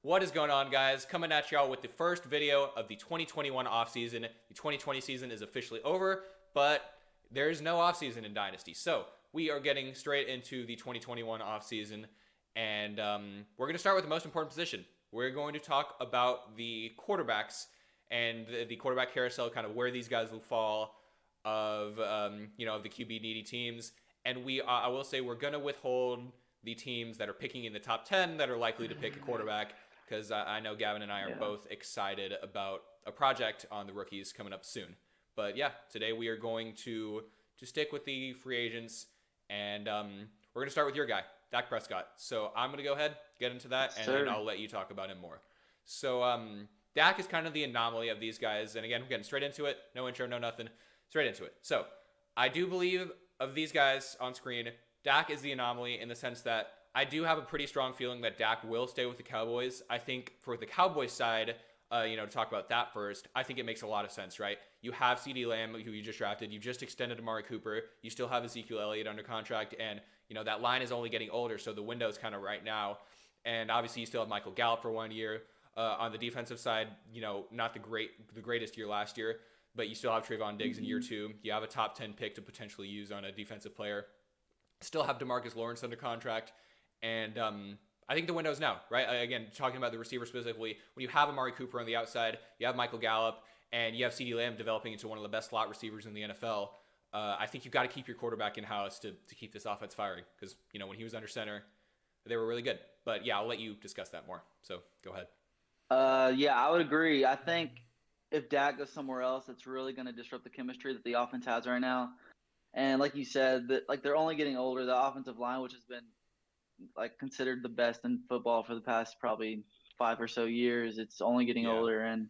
What is going on, guys? Coming at y'all with the first video of the 2021 offseason. The 2020 season is officially over, but there's no offseason in Dynasty. So we are getting straight into the 2021 offseason, and we're going to start with the most important position. We're going to talk about the quarterbacks and the quarterback carousel, kind of where these guys will fall of the QB needy teams. And I will say, we're going to withhold the teams that are picking in the top 10 that are likely to pick a quarterback, because I know Gavin and I are both excited about a project on the rookies coming up soon. But yeah, today we are going to stick with the free agents, and we're going to start with your guy, Dak Prescott. So I'm going to go ahead, get into that, and then I'll let you talk about him more. So Dak is kind of the anomaly of these guys. And again, we're getting straight into it. No intro, no nothing. Straight into it. So I do believe of these guys on screen, Dak is the anomaly in the sense that I do have a pretty strong feeling that Dak will stay with the Cowboys. I think for the Cowboys side, to talk about that first, I think it makes a lot of sense, right? You have CeeDee Lamb, who you just drafted. You just extended Amari Cooper. You still have Ezekiel Elliott under contract. And, that line is only getting older, so the window's kind of right now. And obviously, you still have Michael Gallup for 1 year. On the defensive side, not the greatest year last year, but you still have Trayvon Diggs in year 2. You have a top 10 pick to potentially use on a defensive player. Still have DeMarcus Lawrence under contract. And I think the window's now, right? Again, talking about the receiver specifically, when you have Amari Cooper on the outside, you have Michael Gallup, and you have CeeDee Lamb developing into one of the best slot receivers in the NFL, I think you've got to keep your quarterback in-house to keep this offense firing. Because, when he was under center, they were really good. But yeah, I'll let you discuss that more. So go ahead. I would agree. I think if Dak goes somewhere else, it's really going to disrupt the chemistry that the offense has right now. And like you said, they're only getting older. The offensive line, which has been considered the best in football for the past probably 5 or so years, it's only getting older. And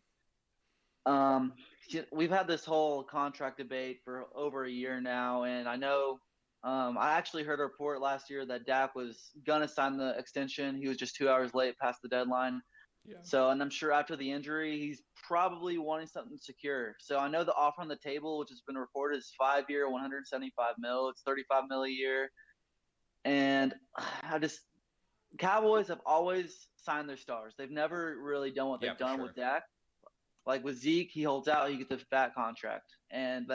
we've had this whole contract debate for over a year now. And I know I actually heard a report last year that Dak was going to sign the extension. He was just 2 hours late past the deadline. Yeah. So, and I'm sure after the injury, he's probably wanting something secure. So I know the offer on the table, which has been reported, is 5-year, $175 million. It's $35 million a year. And Cowboys have always signed their stars. They've never really done what they've done with Dak. Like with Zeke, he holds out, he gets a fat contract. And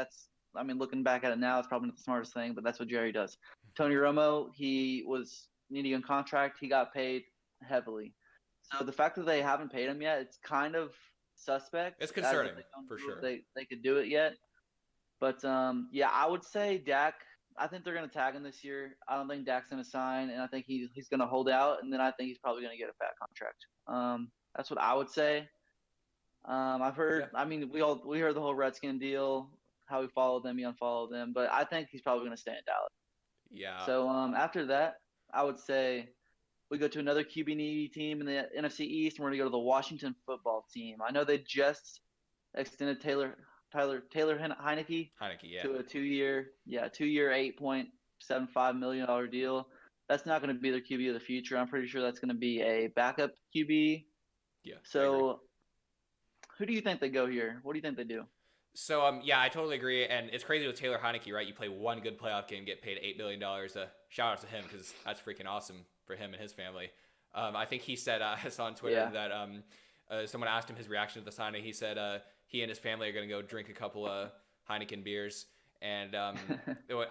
looking back at it now, it's probably not the smartest thing, but that's what Jerry does. Tony Romo, he was needing a contract. He got paid heavily. So the fact that they haven't paid him yet, it's kind of suspect. It's concerning, for sure. They could do it yet. But, I would say Dak, I think they're going to tag him this year. I don't think Dak's going to sign, and I think he's going to hold out, and then I think he's probably going to get a fat contract. That's what I would say. I've heard we heard the whole Redskin deal, how we followed them, he unfollowed them, but I think he's probably going to stay in Dallas. Yeah. So after that, I would say we go to another QB needy team in the NFC East, and we're going to go to the Washington football team. I know they just extended Taylor Heineke to a 2-year, $8.75 million deal. That's not going to be their QB of the future. I'm pretty sure that's going to be a backup QB. Yeah. So who do you think they go here? What do you think they do? So, I totally agree. And it's crazy with Taylor Heineke, right? You play one good playoff game, get paid $8 million. Shout out to him, because that's freaking awesome for him and his family. I think he said, I saw on Twitter that someone asked him his reaction to the signing. He said he and his family are going to go drink a couple of Heineken beers. And I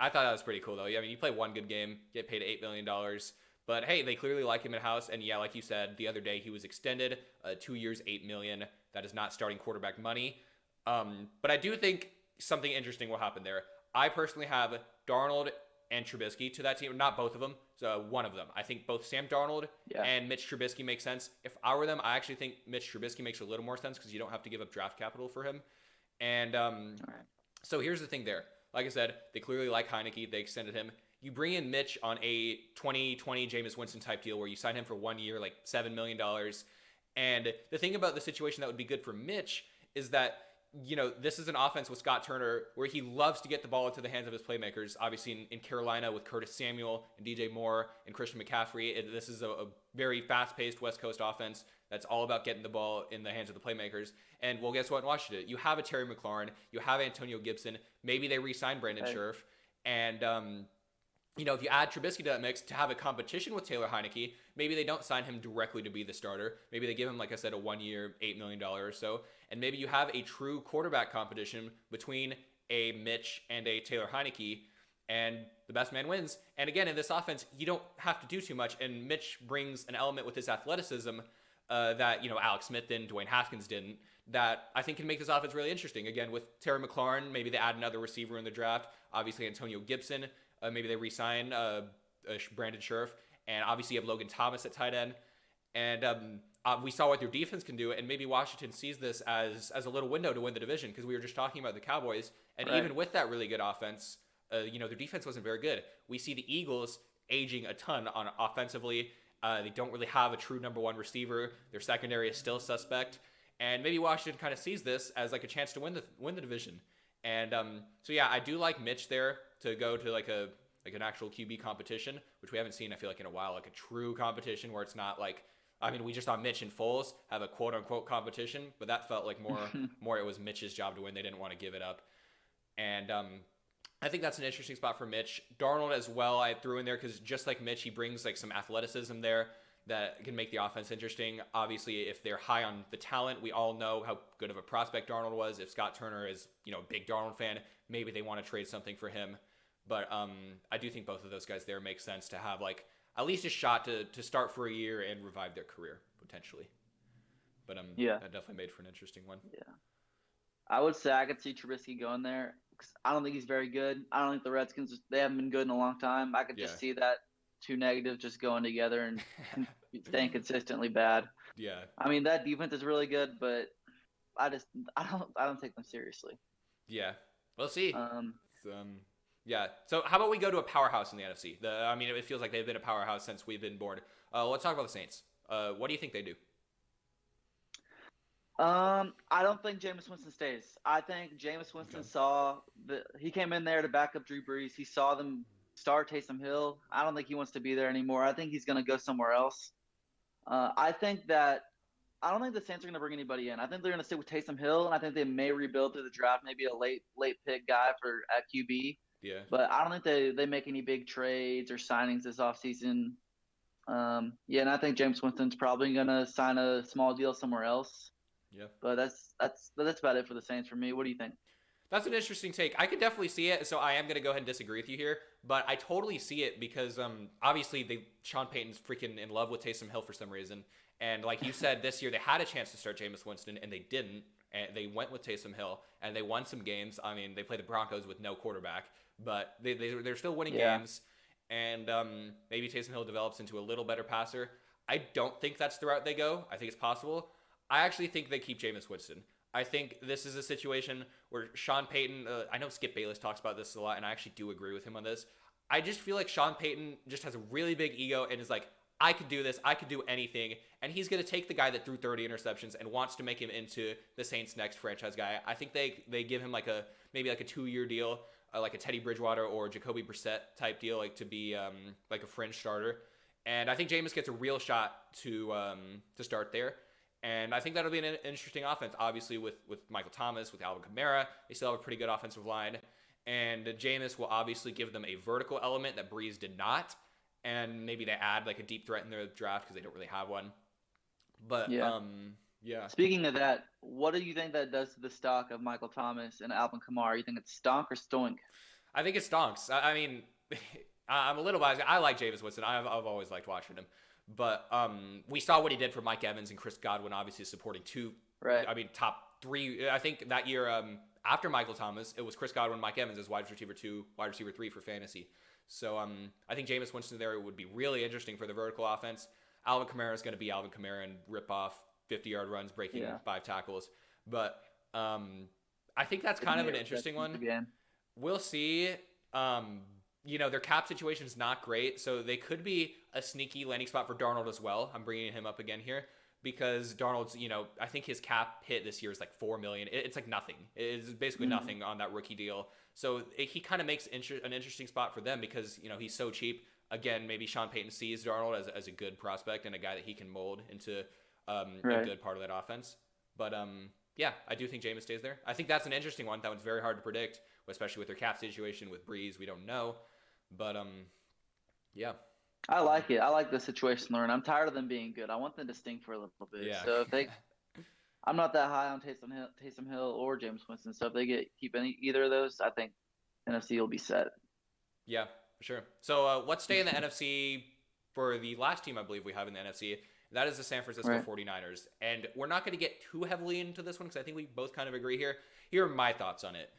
thought that was pretty cool, though. You play one good game, get paid $8 million. But, hey, they clearly like him in-house. And, yeah, like you said, the other day he was extended 2 years, $8 million. That is not starting quarterback money. But I do think something interesting will happen there. I personally have Darnold and Trubisky to that team. Not both of them, so one of them. I think both Sam Darnold and Mitch Trubisky make sense. If I were them, I actually think Mitch Trubisky makes a little more sense, because you don't have to give up draft capital for him. And So here's the thing there. Like I said, they clearly like Heineke. They extended him. You bring in Mitch on a 2020 Jameis Winston type deal where you sign him for 1 year, like $7 million. And the thing about the situation that would be good for Mitch is that, this is an offense with Scott Turner where he loves to get the ball into the hands of his playmakers. Obviously, in Carolina with Curtis Samuel and DJ Moore and Christian McCaffrey, this is a very fast-paced West Coast offense that's all about getting the ball in the hands of the playmakers. And, well, guess what in Washington? You have a Terry McLaurin. You have Antonio Gibson. Maybe they re-sign Brandon Scherff. And if you add Trubisky to that mix to have a competition with Taylor Heineke, maybe they don't sign him directly to be the starter. Maybe they give him, like I said, a 1 year, $8 million or so. And maybe you have a true quarterback competition between a Mitch and a Taylor Heineke, and the best man wins. And again, in this offense, you don't have to do too much. And Mitch brings an element with his athleticism that, Alex Smith didn't, Dwayne Haskins didn't, that I think can make this offense really interesting. Again, with Terry McLaurin, maybe they add another receiver in the draft. Obviously, Antonio Gibson. Maybe they re-sign Brandon Scherf. And obviously, you have Logan Thomas at tight end. And we saw what their defense can do. And maybe Washington sees this as a little window to win the division, because we were just talking about the Cowboys. And even with that really good offense, their defense wasn't very good. We see the Eagles aging a ton on offensively. They don't really have a true number one receiver. Their secondary is still suspect. And maybe Washington kind of sees this as like a chance to win the division. And so yeah, I do like Mitch there to go to like an actual QB competition, which we haven't seen, I feel like, in a while, like a true competition where it's not like, I mean, we just saw Mitch and Foles have a quote unquote competition, but that felt like more it was Mitch's job to win. They didn't want to give it up. And I think that's an interesting spot for Mitch. Darnold as well, I threw in there because just like Mitch, he brings like some athleticism there that can make the offense interesting. Obviously, if they're high on the talent, we all know how good of a prospect Darnold was. If Scott Turner is, a big Darnold fan, maybe they want to trade something for him. But I do think both of those guys there make sense to have like at least a shot to start for a year and revive their career potentially. But that definitely made for an interesting one. Yeah. I would say I could see Trubisky going there because I don't think he's very good. I don't think the Redskins, they haven't been good in a long time. I could just see that two negatives just going together and staying consistently bad. Yeah. I mean, that defense is really good, but I don't take them seriously. Yeah. We'll see. Yeah. So how about we go to a powerhouse in the NFC? It feels like they've been a powerhouse since we've been born. Let's talk about the Saints. What do you think they do? I don't think Jameis Winston stays. I think Jameis Winston he came in there to back up Drew Brees. He saw them start Taysom Hill. I don't think he wants to be there anymore. I think he's going to go somewhere else. I don't think the Saints are going to bring anybody in. I think they're going to stick with Taysom Hill, and I think they may rebuild through the draft, maybe a late pick guy at QB. Yeah. But I don't think they make any big trades or signings this offseason. And I think Jameis Winston's probably going to sign a small deal somewhere else. Yeah. But that's about it for the Saints for me. What do you think? That's an interesting take. I could definitely see it, so I am going to go ahead and disagree with you here. But I totally see it because obviously Sean Payton's freaking in love with Taysom Hill for some reason. And like you said, this year they had a chance to start Jameis Winston, and they didn't. And they went with Taysom Hill, and they won some games. I mean, they played the Broncos with no quarterback, but they're still winning games. And maybe Taysom Hill develops into a little better passer. I don't think that's the route they go. I think it's possible. I actually think they keep Jameis Winston. I think this is a situation where Sean Payton, I know Skip Bayless talks about this a lot, and I actually do agree with him on this. I just feel like Sean Payton just has a really big ego and is like, I could do this. I could do anything. And he's going to take the guy that threw 30 interceptions and wants to make him into the Saints' next franchise guy. I think they give him maybe a 2-year deal, like a Teddy Bridgewater or Jacoby Brissett type deal, like to be like a fringe starter. And I think Jameis gets a real shot to start there. And I think that'll be an interesting offense, obviously, with Michael Thomas, with Alvin Kamara. They still have a pretty good offensive line. And Jameis will obviously give them a vertical element that Breeze did not. And maybe they add like a deep threat in their draft because they don't really have one. But, yeah. Speaking of that, what do you think that does to the stock of Michael Thomas and Alvin Kamara? You think it's stonk or stoink? I think it stonks. I mean, I'm a little biased. I like Jameis Winston. I've always liked watching him. But we saw what he did for Mike Evans and Chris Godwin, obviously supporting two. Right. I mean, top three. I think that year after Michael Thomas, it was Chris Godwin, Mike Evans as wide receiver 2, wide receiver 3 for fantasy. So I think Jameis Winston there would be really interesting for the vertical offense. Alvin Kamara is going to be Alvin Kamara and rip off 50-yard runs, breaking 5 tackles. But I think that's kind of an interesting one. Again. We'll see. Their cap situation is not great, so they could be a sneaky landing spot for Darnold as well. I'm bringing him up again here because Darnold's, I think his cap hit this year is like $4 million. It's like nothing. It's basically nothing on that rookie deal. So he kind of makes an interesting spot for them because, he's so cheap. Again, maybe Sean Payton sees Darnold as a good prospect and a guy that he can mold into a good part of that offense. But I do think Jameis stays there. I think that's an interesting one. That one's very hard to predict, especially with their cap situation with Breeze. We don't know. But Yeah. I like it. I like the situation they're in. I'm tired of them being good. I want them to stink for a little bit. Yeah. So if they, I'm not that high on Taysom Hill or James Winston. So if they keep either of those, I think NFC will be set. Yeah, for sure. So let's stay in the NFC for the last team I believe we have in the NFC. That is the San Francisco Right. 49ers. And we're not going to get too heavily into this one because I think we both kind of agree here. Here are my thoughts on it.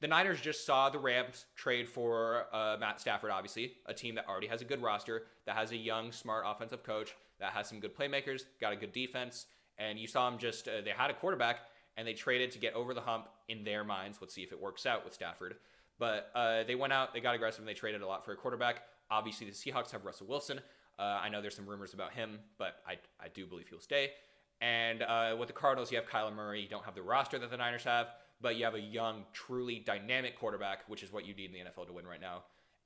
The Niners just saw the Rams trade for Matt Stafford, obviously, a team that already has a good roster, that has a young, smart offensive coach, that has some good playmakers, got a good defense. And you saw them just, they had a quarterback and they traded to get over the hump in their minds. Let's see if it works out with Stafford. But they went out, they got aggressive, and they traded a lot for a quarterback. Obviously, the Seahawks have Russell Wilson. I know there's some rumors about him, but I do believe he'll stay. And with the Cardinals, you have Kyler Murray. You don't have the roster that the Niners have, but you have a young, truly dynamic quarterback, which is what you need in the NFL to win right now.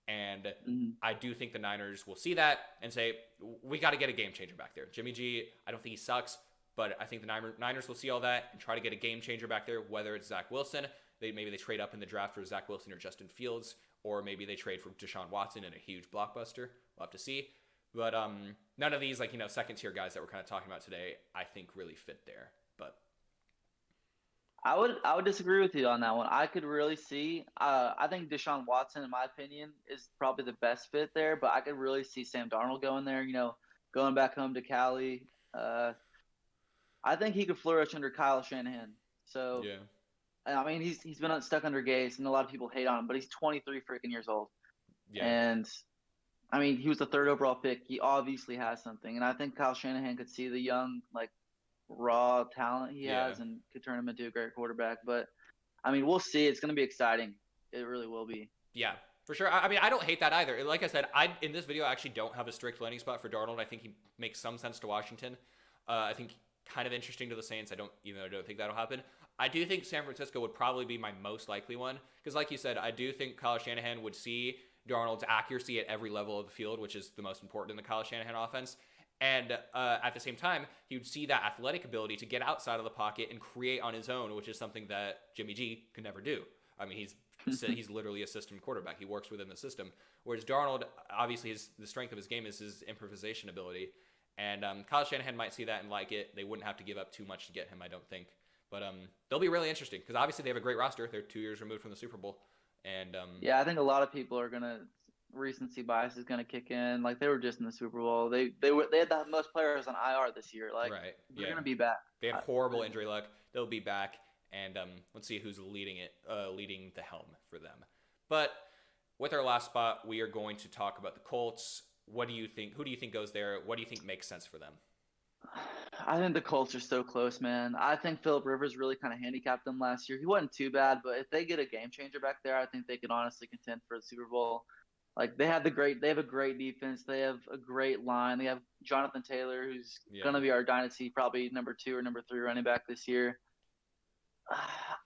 And I do think the Niners will see that and say, we got to get a game changer back there. Jimmy G, I don't think he sucks, but I think the Niners will see all that and try to get a game changer back there, whether it's Zach Wilson. Maybe they trade up in the draft for Zach Wilson or Justin Fields, or maybe they trade for Deshaun Watson in a huge blockbuster. We'll have to see. But none of these, second tier guys that we're kind of talking about today, I think really fit there. But I would disagree with you on that one. I could really see. I think Deshaun Watson, in my opinion, is probably the best fit there. But I could really see Sam Darnold going there. Going back home to Cali. I think he could flourish under Kyle Shanahan. So yeah, I mean, he's been stuck under Gase, and a lot of people hate on him. But he's 23 freaking years old, yeah, and I mean, he was the third overall pick. He obviously has something, and I think Kyle Shanahan could see the young, raw talent he yeah. has and could turn him into a great quarterback. But I mean, we'll see. It's going to be exciting. It really will be. Yeah, for sure. I mean, I don't hate that either. Like I said, in this video I actually don't have a strict landing spot for Darnold. I think he makes some sense to Washington. I think kind of interesting to the Saints. I don't think that'll happen. I do think San Francisco would probably be my most likely one because, like you said, I do think Kyle Shanahan would see Darnold's accuracy at every level of the field, which is the most important in the Kyle Shanahan offense. And at the same time, he would see that athletic ability to get outside of the pocket and create on his own, which is something that Jimmy G could never do. I mean, he's literally a system quarterback. He works within the system. Whereas Darnold, obviously, the strength of his game is his improvisation ability. And Kyle Shanahan might see that and like it. They wouldn't have to give up too much to get him, I don't think. But they'll be really interesting because obviously they have a great roster. They're 2 years removed from the Super Bowl. And yeah, I think a lot of people are gonna recency bias is gonna kick in. Like they were just in the Super Bowl. They had the most players on IR this year. Like right, they're yeah, gonna be back. they had horrible injury luck. They'll be back, and let's see who's leading the helm for them. But with our last spot, we are going to talk about the Colts. What do you think? Who do you think goes there? What do you think makes sense for them? I think the Colts are so close, man. I think Philip Rivers really kind of handicapped them last year. He wasn't too bad, but if they get a game changer back there, I think they could honestly contend for the Super Bowl. Like they have a great defense. They have a great line. They have Jonathan Taylor, who's Yeah, gonna be our dynasty, probably number 2 or number 3 running back this year.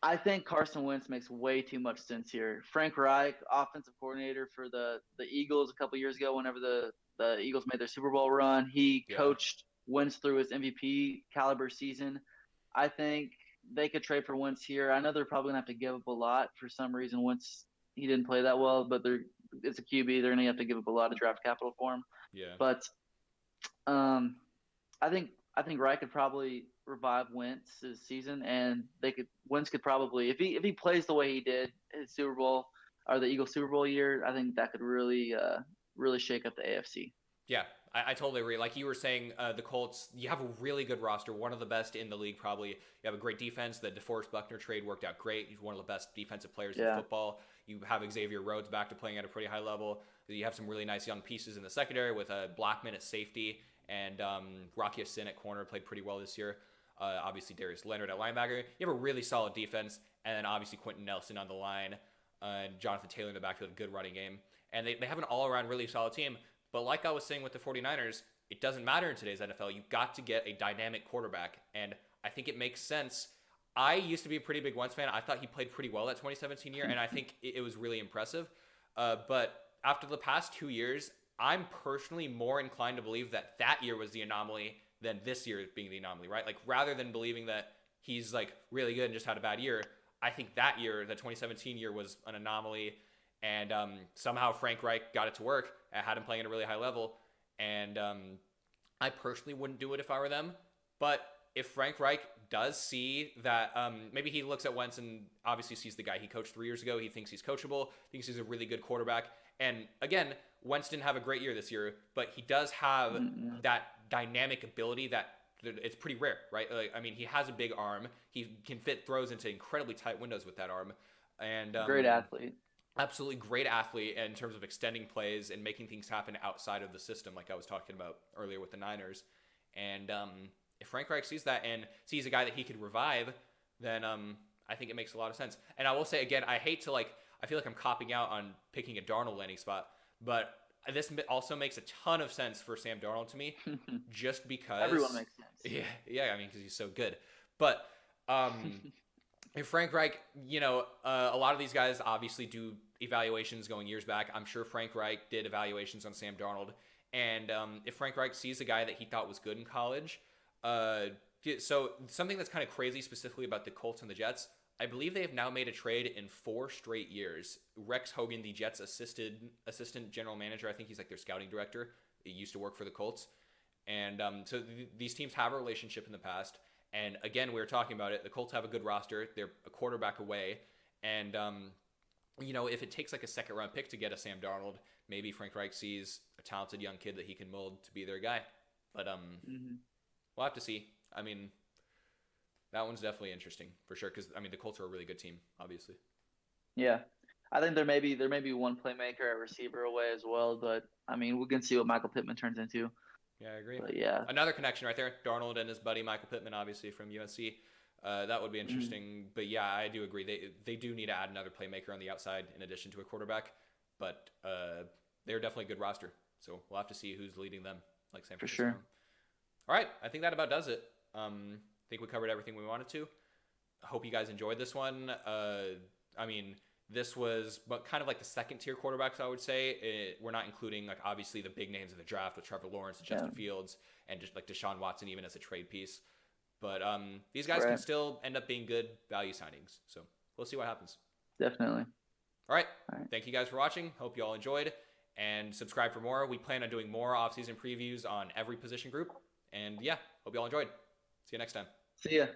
I think Carson Wentz makes way too much sense here. Frank Reich, offensive coordinator for the Eagles a couple years ago, whenever the Eagles made their Super Bowl run, he yeah, coached Wentz through his MVP caliber season. I think they could trade for Wentz here. I know they're probably gonna have to give up a lot for some reason. Wentz he didn't play that well, but it's a QB. They're gonna have to give up a lot of draft capital for him. yeah, But I think Reich could probably revive Wentz's season, and Wentz could probably if he plays the way he did his Super Bowl or the Eagles Super Bowl year, I think that could really shake up the AFC. yeah. I totally agree. Like you were saying, the Colts, you have a really good roster, one of the best in the league probably. You have a great defense. The DeForest Buckner trade worked out great. He's one of the best defensive players in football. You have Xavier Rhodes back to playing at a pretty high level. You have some really nice young pieces in the secondary with Blackman at safety and Rocky Sin at corner, played pretty well this year. Obviously, Darius Leonard at linebacker. You have a really solid defense, and then obviously Quentin Nelson on the line, and Jonathan Taylor in the backfield, good running game. And they have an all-around really solid team. But like I was saying with the 49ers, it doesn't matter in today's NFL. You've got to get a dynamic quarterback. And I think it makes sense. I used to be a pretty big Wentz fan. I thought he played pretty well that 2017 year, and I think it was really impressive. But after the past 2 years, I'm personally more inclined to believe that year was the anomaly than this year being the anomaly, right? Like rather than believing that he's like really good and just had a bad year, I think that year, the 2017 year, was an anomaly. And somehow Frank Reich got it to work. I had him playing at a really high level. And I personally wouldn't do it if I were them. But if Frank Reich does see that, maybe he looks at Wentz and obviously sees the guy he coached 3 years ago. He thinks he's coachable, thinks he's a really good quarterback. And again, Wentz didn't have a great year this year, but he does have that dynamic ability that it's pretty rare, right? Like, I mean, he has a big arm. He can fit throws into incredibly tight windows with that arm. And great athlete. Absolutely great athlete in terms of extending plays and making things happen outside of the system, like I was talking about earlier with the Niners. And if Frank Reich sees that and sees a guy that he could revive, then I think it makes a lot of sense. And I will say again, I feel like I'm copping out on picking a Darnold landing spot, but this also makes a ton of sense for Sam Darnold to me, just because everyone makes sense. Yeah. I mean, because he's so good. But if Frank Reich, a lot of these guys obviously do evaluations going years back. I'm sure Frank Reich did evaluations on Sam Darnold. And if Frank Reich sees a guy that he thought was good in college, so something that's kind of crazy specifically about the Colts and the Jets, I believe they have now made a trade in 4 straight years. Rex Hogan, the Jets' assistant general manager, I think he's like their scouting director. He used to work for the Colts. And so these teams have a relationship in the past. And again, we were talking about it. The Colts have a good roster. They're a quarterback away. And, if it takes like a second-round pick to get a Sam Darnold, maybe Frank Reich sees a talented young kid that he can mold to be their guy. But we'll have to see. I mean, that one's definitely interesting for sure because, I mean, the Colts are a really good team, obviously. Yeah. I think there may be one playmaker at receiver away as well, but, I mean, we can see what Michael Pittman turns into. Yeah, I agree. But yeah. Another connection right there. Darnold and his buddy Michael Pittman, obviously, from USC. That would be interesting. But yeah, I do agree. They do need to add another playmaker on the outside in addition to a quarterback. But they're definitely a good roster. So we'll have to see who's leading them, like San Francisco. For sure. All right. I think that about does it. I think we covered everything we wanted to. I hope you guys enjoyed this one. I mean, this was kind of like the second-tier quarterbacks, I would say. We're not including, like, obviously the big names of the draft with Trevor Lawrence and Justin Fields and just like Deshaun Watson even as a trade piece. But these guys can still end up being good value signings. So we'll see what happens. Definitely. All right. Thank you guys for watching. Hope you all enjoyed. And subscribe for more. We plan on doing more off-season previews on every position group. And yeah, hope you all enjoyed. See you next time. See ya.